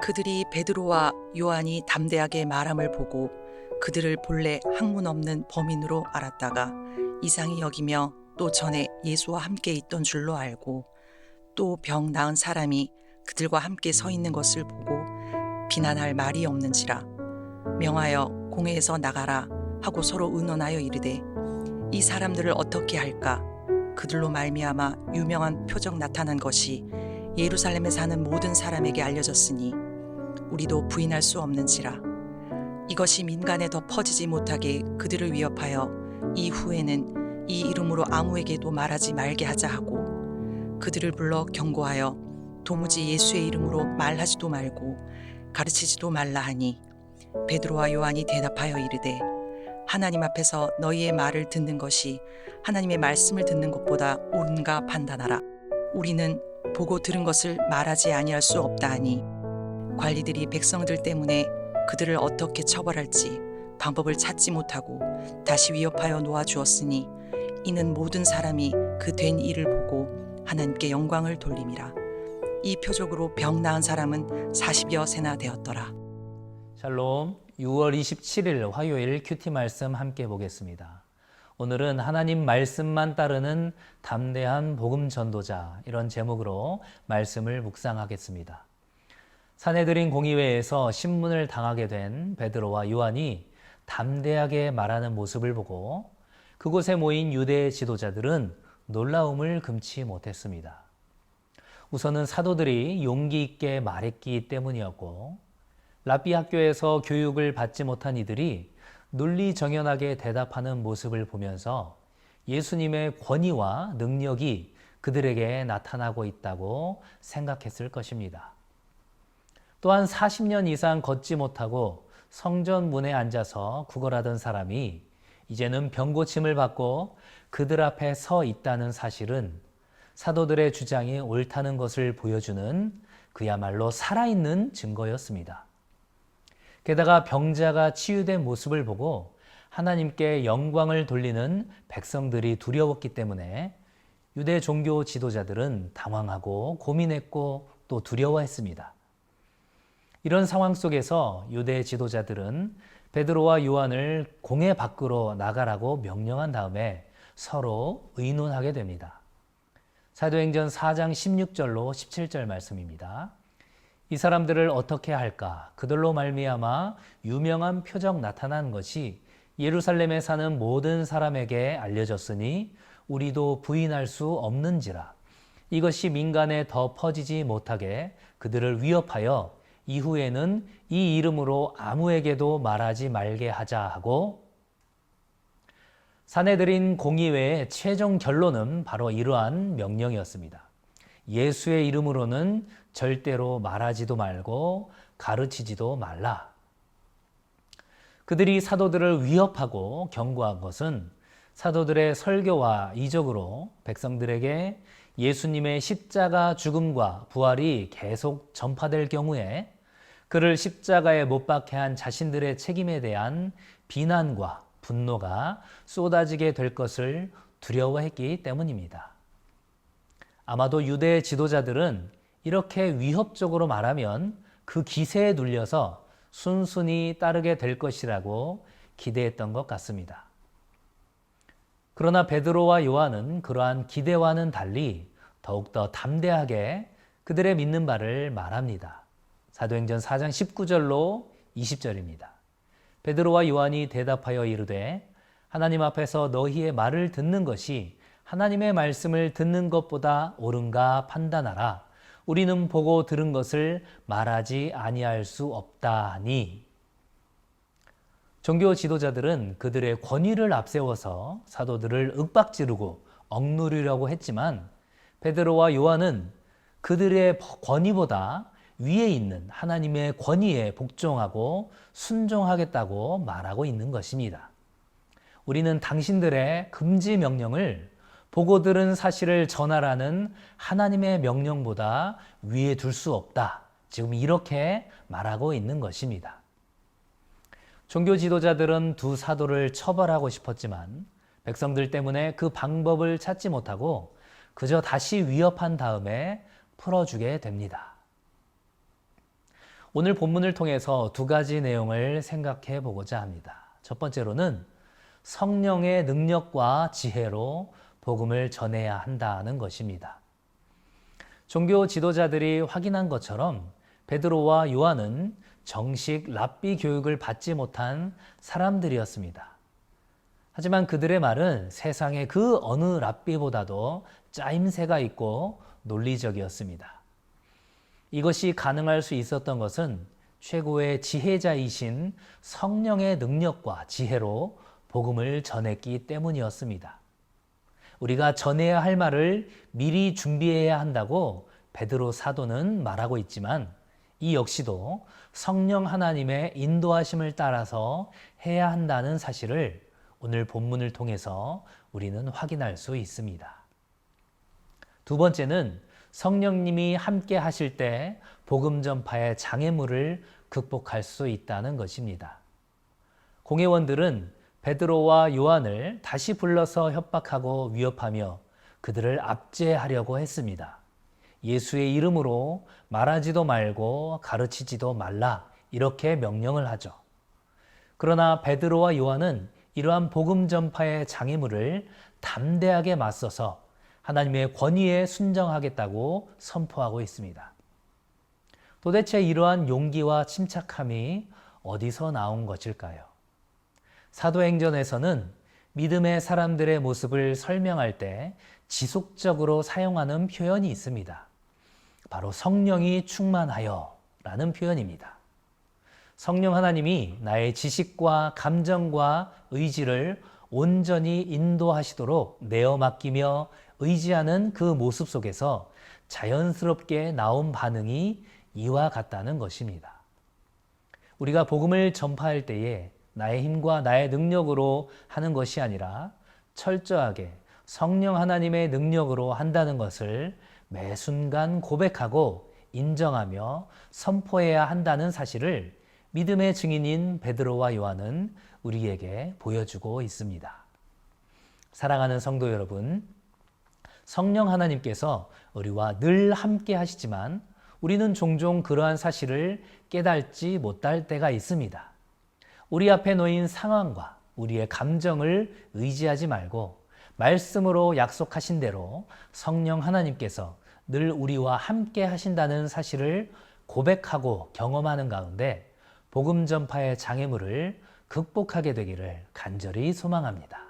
그들이 베드로와 요한이 담대하게 말함을 보고 그들을 본래 학문 없는 범인으로 알았다가 이상히 여기며 또 전에 예수와 함께 있던 줄로 알고 또 병 나은 사람이 그들과 함께 서 있는 것을 보고 비난할 말이 없는지라 명하여 공회에서 나가라 하고 서로 의논하여 이르되 이 사람들을 어떻게 할까? 그들로 말미암아 유명한 표적 나타난 것이 예루살렘에 사는 모든 사람에게 알려졌으니 우리도 부인할 수 없는지라. 이것이 민간에 더 퍼지지 못하게 그들을 위협하여 이후에는 이 이름으로 아무에게도 말하지 말게 하자 하고 그들을 불러 경고하여 도무지 예수의 이름으로 말하지도 말고 가르치지도 말라 하니 베드로와 요한이 대답하여 이르되 하나님 앞에서 너희의 말을 듣는 것이 하나님의 말씀을 듣는 것보다 옳은가 판단하라. 우리는 보고 들은 것을 말하지 아니할 수 없다 하니 관리들이 백성들 때문에 그들을 어떻게 처벌할지 방법을 찾지 못하고 다시 위협하여 놓아주었으니 이는 모든 사람이 그 된 일을 보고 하나님께 영광을 돌림이라. 이 표적으로 병 나은 사람은 40여 세나 되었더라. 샬롬, 6월 27일 화요일 큐티 말씀 함께 보겠습니다. 오늘은 하나님 말씀만 따르는 담대한 복음 전도자, 이런 제목으로 말씀을 묵상하겠습니다. 사내들인 공의회에서 신문을 당하게 된 베드로와 요한이 담대하게 말하는 모습을 보고 그곳에 모인 유대 지도자들은 놀라움을 금치 못했습니다. 우선은 사도들이 용기 있게 말했기 때문이었고, 랍비 학교에서 교육을 받지 못한 이들이 논리정연하게 대답하는 모습을 보면서 예수님의 권위와 능력이 그들에게 나타나고 있다고 생각했을 것입니다. 또한 40년 이상 걷지 못하고 성전 문에 앉아서 구걸하던 사람이 이제는 병고침을 받고 그들 앞에 서 있다는 사실은 사도들의 주장이 옳다는 것을 보여주는 그야말로 살아있는 증거였습니다. 게다가 병자가 치유된 모습을 보고 하나님께 영광을 돌리는 백성들이 두려웠기 때문에 유대 종교 지도자들은 당황하고 고민했고 또 두려워했습니다. 이런 상황 속에서 유대 지도자들은 베드로와 요한을 공회 밖으로 나가라고 명령한 다음에 서로 의논하게 됩니다. 사도행전 4장 16절로 17절 말씀입니다. 이 사람들을 어떻게 할까? 그들로 말미암아 유명한 표적 나타난 것이 예루살렘에 사는 모든 사람에게 알려졌으니 우리도 부인할 수 없는지라. 이것이 민간에 더 퍼지지 못하게 그들을 위협하여 이후에는 이 이름으로 아무에게도 말하지 말게 하자 하고, 사내들인 공의회의 최종 결론은 바로 이러한 명령이었습니다. 예수의 이름으로는 절대로 말하지도 말고 가르치지도 말라. 그들이 사도들을 위협하고 경고한 것은 사도들의 설교와 이적으로 백성들에게 예수님의 십자가 죽음과 부활이 계속 전파될 경우에 그를 십자가에 못 박게 한 자신들의 책임에 대한 비난과 분노가 쏟아지게 될 것을 두려워했기 때문입니다. 아마도 유대 지도자들은 이렇게 위협적으로 말하면 그 기세에 눌려서 순순히 따르게 될 것이라고 기대했던 것 같습니다. 그러나 베드로와 요한은 그러한 기대와는 달리 더욱더 담대하게 그들의 믿는 바를 말합니다. 사도행전 4장 19절로 20절입니다. 베드로와 요한이 대답하여 이르되 하나님 앞에서 너희의 말을 듣는 것이 하나님의 말씀을 듣는 것보다 옳은가 판단하라. 우리는 보고 들은 것을 말하지 아니할 수 없다 하니, 종교 지도자들은 그들의 권위를 앞세워서 사도들을 윽박지르고 억누르려고 했지만 베드로와 요한은 그들의 권위보다 위에 있는 하나님의 권위에 복종하고 순종하겠다고 말하고 있는 것입니다. 우리는 당신들의 금지 명령을 보고 들은 사실을 전하라는 하나님의 명령보다 위에 둘 수 없다. 지금 이렇게 말하고 있는 것입니다. 종교 지도자들은 두 사도를 처벌하고 싶었지만 백성들 때문에 그 방법을 찾지 못하고 그저 다시 위협한 다음에 풀어주게 됩니다. 오늘 본문을 통해서 두 가지 내용을 생각해 보고자 합니다. 첫 번째로는 성령의 능력과 지혜로 복음을 전해야 한다는 것입니다. 종교 지도자들이 확인한 것처럼 베드로와 요한은 정식 랍비 교육을 받지 못한 사람들이었습니다. 하지만 그들의 말은 세상의 그 어느 랍비보다도 짜임새가 있고 논리적이었습니다. 이것이 가능할 수 있었던 것은 최고의 지혜자이신 성령의 능력과 지혜로 복음을 전했기 때문이었습니다. 우리가 전해야 할 말을 미리 준비해야 한다고 베드로 사도는 말하고 있지만 이 역시도 성령 하나님의 인도하심을 따라서 해야 한다는 사실을 오늘 본문을 통해서 우리는 확인할 수 있습니다. 두 번째는 성령님이 함께 하실 때 복음 전파의 장애물을 극복할 수 있다는 것입니다. 공회원들은 베드로와 요한을 다시 불러서 협박하고 위협하며 그들을 압제하려고 했습니다. 예수의 이름으로 말하지도 말고 가르치지도 말라 이렇게 명령을 하죠. 그러나 베드로와 요한은 이러한 복음 전파의 장애물을 담대하게 맞서서 하나님의 권위에 순정하겠다고 선포하고 있습니다. 도대체 이러한 용기와 침착함이 어디서 나온 것일까요? 사도행전에서는 믿음의 사람들의 모습을 설명할 때 지속적으로 사용하는 표현이 있습니다. 바로 성령이 충만하여 라는 표현입니다. 성령 하나님이 나의 지식과 감정과 의지를 온전히 인도하시도록 내어 맡기며 의지하는 그 모습 속에서 자연스럽게 나온 반응이 이와 같다는 것입니다. 우리가 복음을 전파할 때에 나의 힘과 나의 능력으로 하는 것이 아니라 철저하게 성령 하나님의 능력으로 한다는 것을 매 순간 고백하고 인정하며 선포해야 한다는 사실을 믿음의 증인인 베드로와 요한은 우리에게 보여주고 있습니다. 사랑하는 성도 여러분, 성령 하나님께서 우리와 늘 함께 하시지만 우리는 종종 그러한 사실을 깨닫지 못할 때가 있습니다. 우리 앞에 놓인 상황과 우리의 감정을 의지하지 말고 말씀으로 약속하신 대로 성령 하나님께서 늘 우리와 함께 하신다는 사실을 고백하고 경험하는 가운데 복음 전파의 장애물을 극복하게 되기를 간절히 소망합니다.